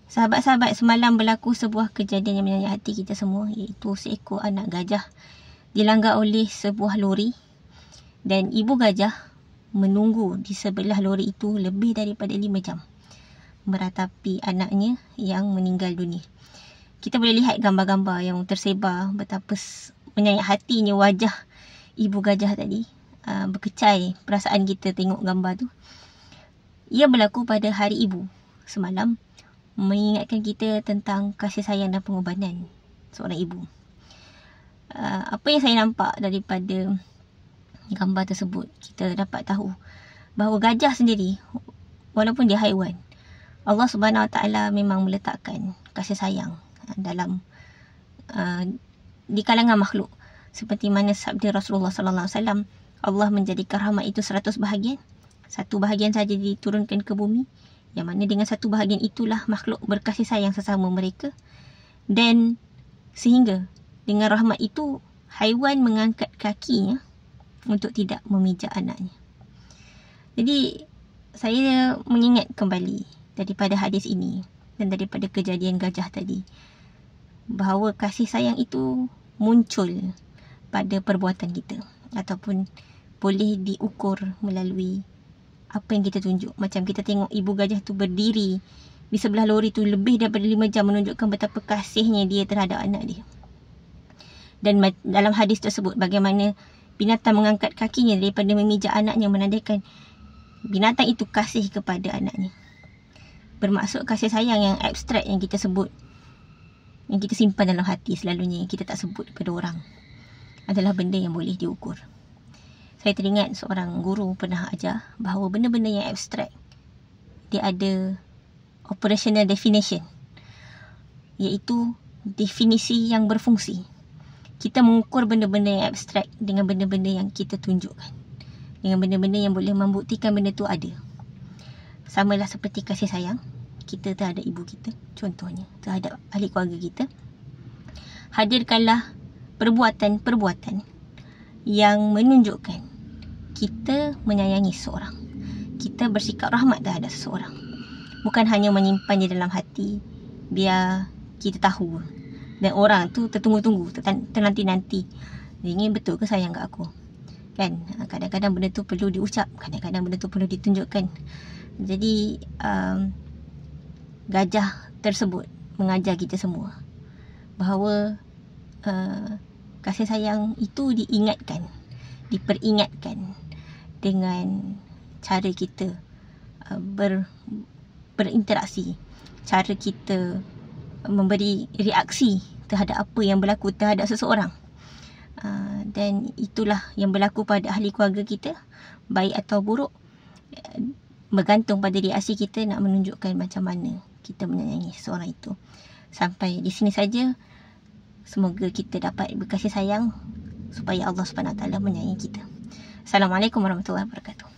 Sahabat-sahabat, semalam berlaku sebuah kejadian yang menyayat hati kita semua, iaitu seekor anak gajah dilanggar oleh sebuah lori dan ibu gajah menunggu di sebelah lori itu lebih daripada 5 jam meratapi anaknya yang meninggal dunia. Kita boleh lihat gambar-gambar yang tersebar betapa menyayat hatinya wajah ibu gajah tadi. Berkecai perasaan kita tengok gambar tu. Ia berlaku pada hari ibu semalam, mengingatkan kita tentang kasih sayang dan pengorbanan seorang ibu. Apa yang saya nampak daripada gambar tersebut, kita dapat tahu bahawa gajah sendiri, walaupun dia haiwan, Allah Subhanahu Wa Taala memang meletakkan kasih sayang dalam di kalangan makhluk. Seperti mana sabda Rasulullah Sallallahu Alaihi Wasallam, Allah menjadikan rahmat itu 100 bahagian. Satu bahagian saja diturunkan ke bumi, yang mana dengan satu bahagian itulah makhluk berkasih sayang sesama mereka. Dan sehingga dengan rahmat itu, haiwan mengangkat kakinya untuk tidak memijak anaknya. Jadi saya mengingat kembali daripada hadis ini dan daripada kejadian gajah tadi, bahawa kasih sayang itu muncul pada perbuatan kita, ataupun boleh diukur melalui apa yang kita tunjuk. Macam kita tengok ibu gajah tu berdiri di sebelah lori tu lebih daripada 5 jam, menunjukkan betapa kasihnya dia terhadap anak dia. Dan dalam hadis tersebut, bagaimana binatang mengangkat kakinya daripada memijak anaknya, menandakan binatang itu kasih kepada anaknya. Bermaksud kasih sayang yang abstrak yang kita sebut, yang kita simpan dalam hati selalunya, yang kita tak sebut kepada orang, adalah benda yang boleh diukur. Saya teringat seorang guru pernah ajar bahawa benda-benda yang abstrak, dia ada operational definition, iaitu definisi yang berfungsi. Kita mengukur benda-benda yang abstrak dengan benda-benda yang kita tunjukkan, dengan benda-benda yang boleh membuktikan benda tu ada. Samalah seperti kasih sayang kita terhadap ibu kita, contohnya terhadap ahli keluarga kita. Hadirkanlah perbuatan-perbuatan yang menunjukkan kita menyayangi seseorang, kita bersikap rahmat terhadap seseorang. Bukan hanya menyimpan di dalam hati biar kita tahu dan orang tu tertunggu-tunggu, ternanti-nanti, ini betul ke sayang kat aku, kan? Kadang-kadang benda tu perlu diucap, kadang-kadang benda tu perlu ditunjukkan. Jadi gajah tersebut mengajar kita semua bahawa kasih sayang itu diingatkan, diperingatkan dengan cara kita berinteraksi, cara kita memberi reaksi terhadap apa yang berlaku terhadap seseorang. Dan itulah yang berlaku pada ahli keluarga kita, baik atau buruk, bergantung pada reaksi kita nak menunjukkan macam mana kita menyayangi seseorang itu. Sampai di sini saja. Semoga kita dapat berkasih sayang supaya Allah Subhanahu Wa Taala menyayangi kita. Assalamualaikum warahmatullahi wabarakatuh.